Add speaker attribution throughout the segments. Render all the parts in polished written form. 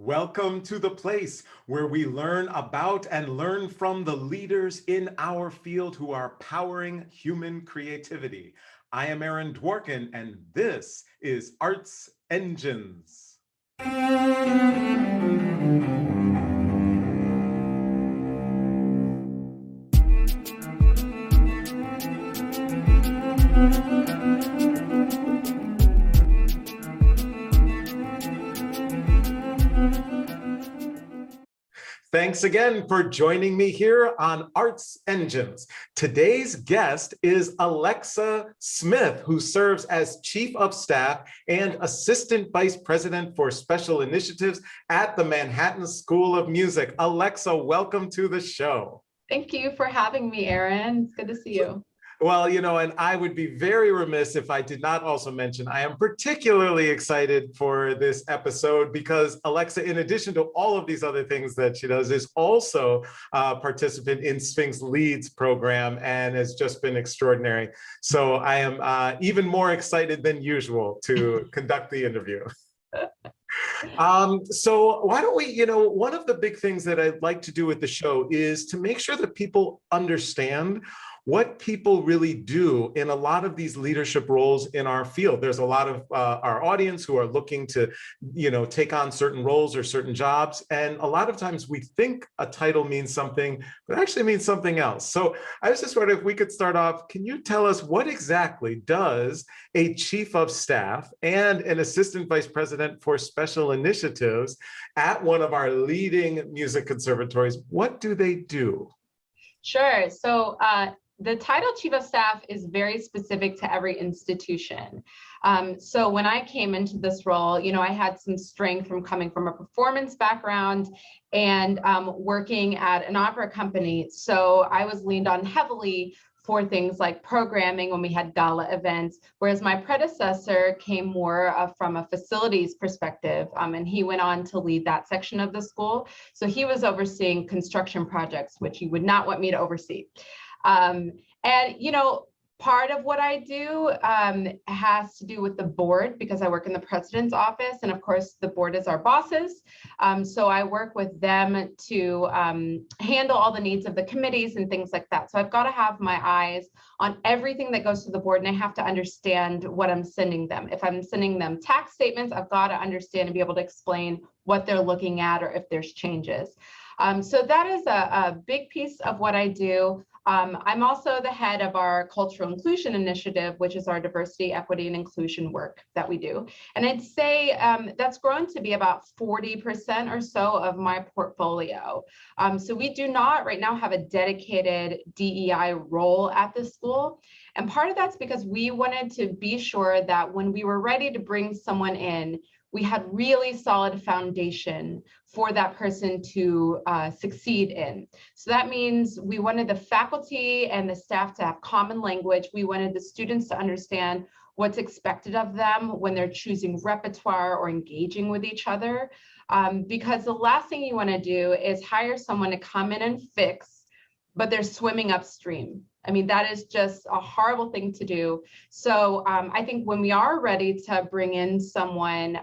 Speaker 1: Welcome to the place where we learn about and learn from the leaders in our field who are powering human creativity. I am Aaron Dworkin, and this is Arts Engines. Thanks again for joining me here on Arts Engines. Today's guest is Alexa Smith, who serves as Chief of Staff and Assistant Vice President for Special Initiatives at the Manhattan School of Music. Alexa, welcome to the show.
Speaker 2: Thank you for having me, Aaron. It's good to see you.
Speaker 1: Well, and I would be very remiss if I did not also mention I am particularly excited for this episode because Alexa, in addition to all of these other things that she does, is also a participant in Sphinx Leads program and has just been extraordinary. So I am even more excited than usual to conduct the interview. So why don't we, one of the big things that I'd like to do with the show is to make sure that people understand what people really do in a lot of these leadership roles in our field. There's a lot of our audience who are looking to, take on certain roles or certain jobs. And a lot of times we think a title means something, but it actually means something else. So I was just wondering if we could start off, can you tell us what exactly does a chief of staff and an assistant vice president for special initiatives at one of our leading music conservatories, what do they do?
Speaker 2: Sure. So the title Chief of Staff is very specific to every institution. So when I came into this role, I had some strength from coming from a performance background and working at an opera company. So I was leaned on heavily for things like programming when we had gala events, whereas my predecessor came more from a facilities perspective, and he went on to lead that section of the school. So he was overseeing construction projects, which he would not want me to oversee. Part of what I do has to do with the board because I work in the president's office. And of course, the board is our bosses. So I work with them to handle all the needs of the committees and things like that. So I've got to have my eyes on everything that goes to the board and I have to understand what I'm sending them. If I'm sending them tax statements, I've got to understand and be able to explain what they're looking at or if there's changes. So that is a big piece of what I do. I'm also the head of our Cultural Inclusion Initiative, which is our diversity, equity, and inclusion work that we do. And I'd say that's grown to be about 40% or so of my portfolio. So we do not right now have a dedicated DEI role at the school. And part of that's because we wanted to be sure that when we were ready to bring someone in, we had really solid foundation for that person to succeed in. So that means we wanted the faculty and the staff to have common language. We wanted the students to understand what's expected of them when they're choosing repertoire or engaging with each other. Because the last thing you want to do is hire someone to come in and fix, but they're swimming upstream. I mean, that is just a horrible thing to do. So I think when we are ready to bring in someone,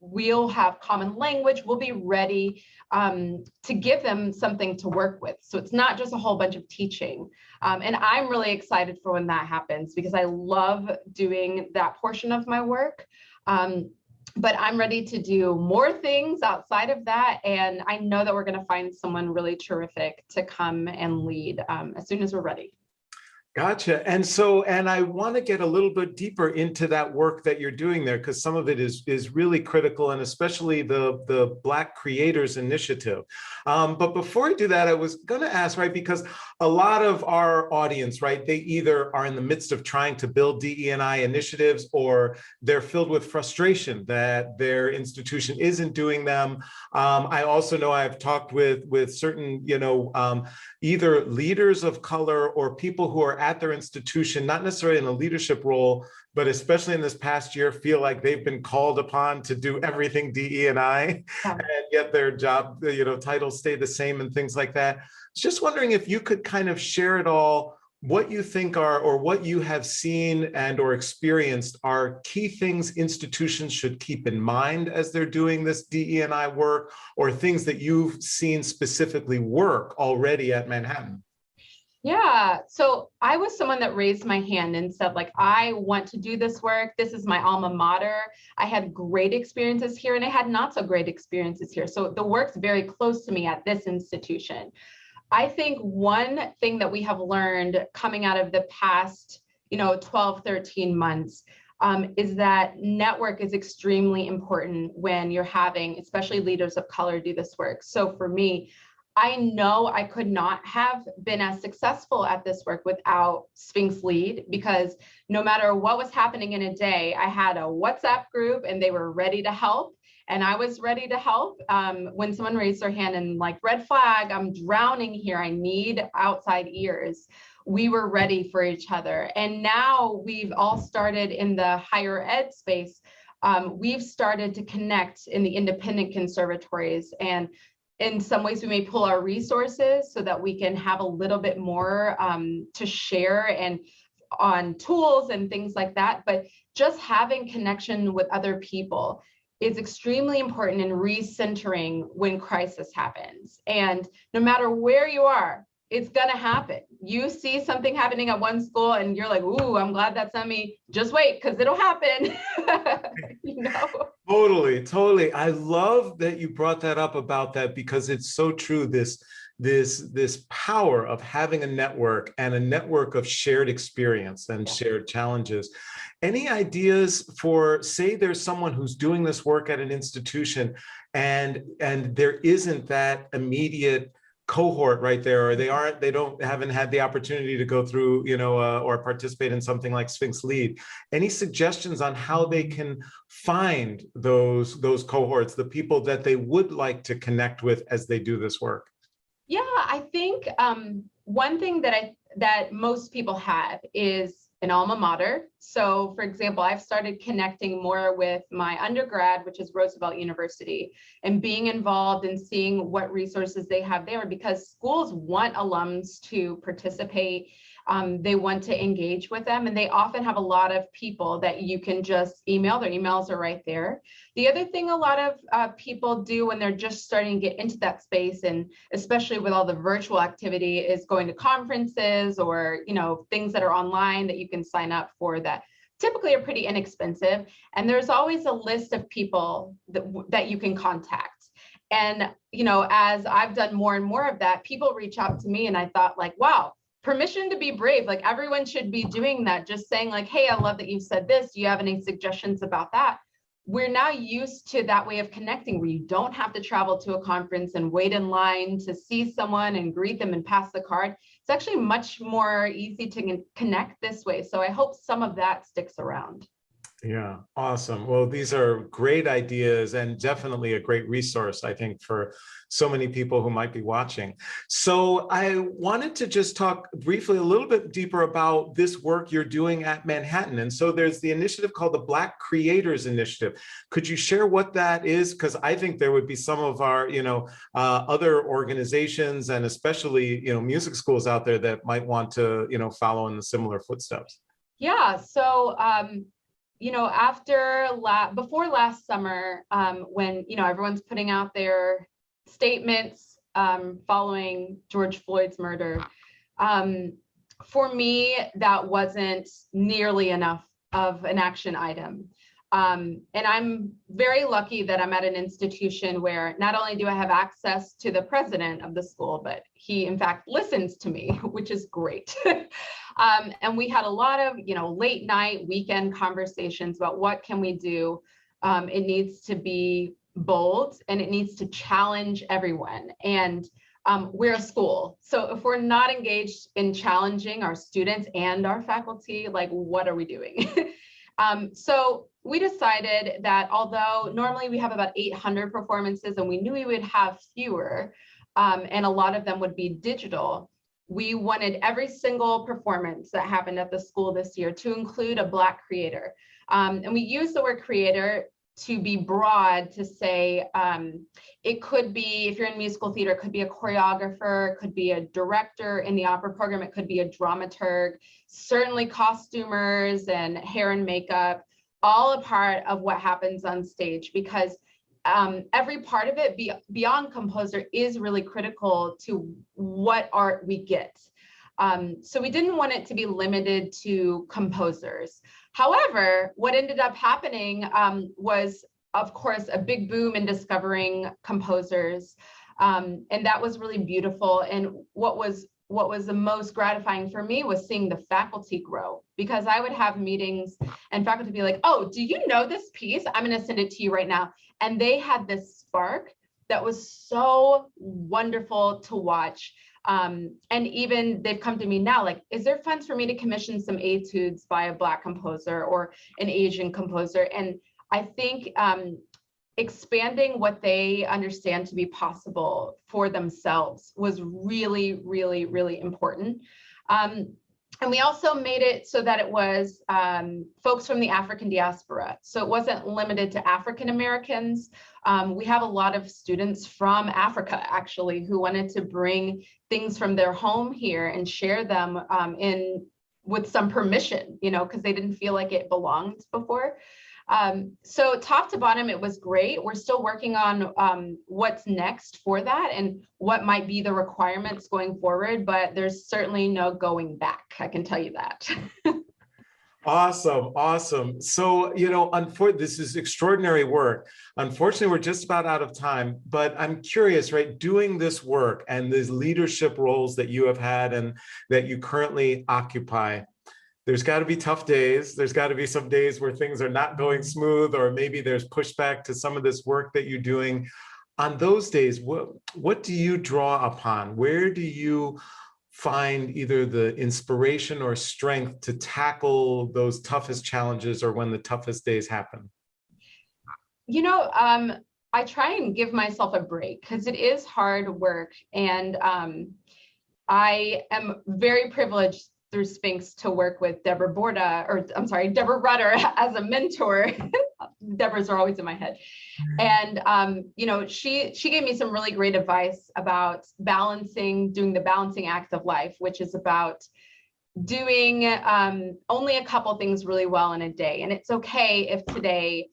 Speaker 2: we'll have common language. We'll be ready to give them something to work with. So it's not just a whole bunch of teaching. And I'm really excited for when that happens because I love doing that portion of my work. But I'm ready to do more things outside of that. And I know that we're going to find someone really terrific to come and lead as soon as we're ready.
Speaker 1: Gotcha. And I want to get a little bit deeper into that work that you're doing there, because some of it is really critical, and especially the Black Creators Initiative. But before I do that, I was going to ask, right, because a lot of our audience, right, they either are in the midst of trying to build DE&I initiatives, or they're filled with frustration that their institution isn't doing them. I also know I've talked with certain, either leaders of color or people who are at their institution, not necessarily in a leadership role, but especially in this past year, feel like they've been called upon to do everything DE&I, and yet their job, titles stay the same and things like that. Just wondering if you could kind of share it all. what you think are, or what you have seen and or experienced are key things institutions should keep in mind as they're doing this DE&I work, or things that you've seen specifically work already at Manhattan.
Speaker 2: Yeah, so I was someone that raised my hand and said, like, I want to do this work. This is my alma mater. I had great experiences here and I had not so great experiences here. So the work's very close to me at this institution. I think one thing that we have learned coming out of the past, 12, 13 months, is that network is extremely important when you're having, especially leaders of color, do this work. So for me, I know I could not have been as successful at this work without Sphinx Lead, because no matter what was happening in a day, I had a WhatsApp group and they were ready to help. And I was ready to help when someone raised their hand and like, red flag, I'm drowning here. I need outside ears. We were ready for each other. And now we've all started in the higher ed space. We've started to connect in the independent conservatories, and in some ways we may pull our resources so that we can have a little bit more to share and on tools and things like that. But just having connection with other people is extremely important in recentering when crisis happens. And no matter where you are, it's gonna happen. You see something happening at one school and you're like, ooh, I'm glad that's not me. Just wait, because it'll happen.
Speaker 1: Totally, totally. I love that you brought that up about that, because it's so true. This power of having a network, and a network of shared experience and shared challenges. Any ideas for, say there's someone who's doing this work at an institution and there isn't that immediate cohort right there, or haven't had the opportunity to go through, or participate in something like Sphinx Lead. Any suggestions on how they can find those cohorts, the people that they would like to connect with as they do this work?
Speaker 2: Yeah, I think one thing that most people have is an alma mater. So for example, I've started connecting more with my undergrad, which is Roosevelt University, and being involved and seeing what resources they have there, because schools want alums to participate. They want to engage with them, and they often have a lot of people that you can just email. Their emails are right there. The other thing a lot of people do when they're just starting to get into that space, and especially with all the virtual activity, is going to conferences or things that are online that you can sign up for that typically are pretty inexpensive. And there's always a list of people that you can contact. And as I've done more and more of that, people reach out to me, and I thought, like, wow, permission to be brave. Like, everyone should be doing that. Just saying like, hey, I love that you said this. Do you have any suggestions about that? We're now used to that way of connecting, where you don't have to travel to a conference and wait in line to see someone and greet them and pass the card. It's actually much more easy to connect this way. So I hope some of that sticks around.
Speaker 1: Yeah, awesome. Well, these are great ideas, and definitely a great resource, I think, for so many people who might be watching. So I wanted to just talk briefly a little bit deeper about this work you're doing at Manhattan. And so there's the initiative called the Black Creators Initiative. Could you share what that is? Because I think there would be some of our, other organizations, and especially, music schools out there that might want to, follow in the similar footsteps.
Speaker 2: Yeah, so before last summer, when everyone's putting out their statements following George Floyd's murder, for me, that wasn't nearly enough of an action item. And I'm very lucky that I'm at an institution where not only do I have access to the president of the school, but he in fact listens to me, which is great. And we had a lot of, late night weekend conversations about what can we do. It needs to be bold, and it needs to challenge everyone. And we're a school. So if we're not engaged in challenging our students and our faculty, like, what are we doing? So we decided that although normally we have about 800 performances, and we knew we would have fewer, and a lot of them would be digital, we wanted every single performance that happened at the school this year to include a Black creator. And we use the word creator to be broad, to say it could be, if you're in musical theater, it could be a choreographer, it could be a director in the opera program, it could be a dramaturg, certainly costumers and hair and makeup, all a part of what happens on stage, because every part of it beyond composer is really critical to what art we get. So we didn't want it to be limited to composers. However, what ended up happening was, of course, a big boom in discovering composers. And that was really beautiful. And what was the most gratifying for me was seeing the faculty grow, because I would have meetings and faculty be like, oh, do you know this piece? I'm going to send it to you right now. And they had this spark that was so wonderful to watch. And even they've come to me now, like, is there funds for me to commission some etudes by a Black composer or an Asian composer? And I think expanding what they understand to be possible for themselves was really, really, really important. And we also made it so that it was folks from the African diaspora. So it wasn't limited to African Americans. We have a lot of students from Africa, actually, who wanted to bring things from their home here and share them with some permission, you know, because they didn't feel like it belonged before. So top to bottom, it was great. We're still working on what's next for that and what might be the requirements going forward, but there's certainly no going back. I can tell you that.
Speaker 1: Awesome, awesome. So, you know, this is extraordinary work. Unfortunately, we're just about out of time, but I'm curious, right, doing this work and these leadership roles that you have had and that you currently occupy, there's got to be tough days. There's got to be some days where things are not going smooth, or maybe there's pushback to some of this work that you're doing. On those days, what do you draw upon? Where do you find either the inspiration or strength to tackle those toughest challenges or when the toughest days happen?
Speaker 2: You know, I try and give myself a break because it is hard work. And I am very privileged through Sphinx to work with Deborah Rutter as a mentor. Deborah's are always in my head. And, you know, she gave me some really great advice about doing the balancing act of life, which is about doing only a couple things really well in a day. And it's okay if today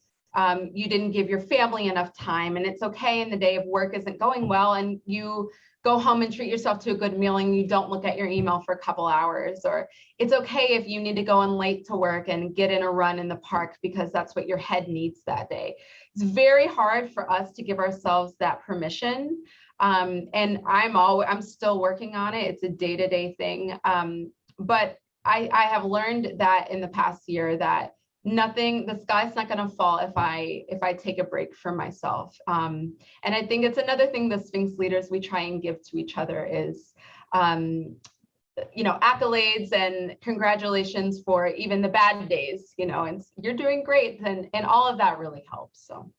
Speaker 2: you didn't give your family enough time, and it's okay in the day of work isn't going well and you go home and treat yourself to a good meal and you don't look at your email for a couple hours, or it's okay if you need to go in late to work and get in a run in the park because that's what your head needs that day. It's very hard for us to give ourselves that permission. And I'm still working on it. It's a day-to-day thing. But I have learned that in the past year that the sky's not going to fall if I take a break for myself. And I think it's another thing the Sphinx leaders we try and give to each other is, you know, accolades and congratulations for even the bad days, you know, and you're doing great, and all of that really helps. So.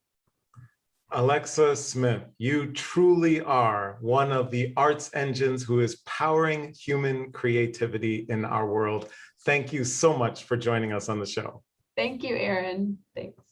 Speaker 1: Alexa Smith, you truly are one of the arts engines who is powering human creativity in our world. Thank you so much for joining us on the show.
Speaker 2: Thank you, Aaron. Thanks.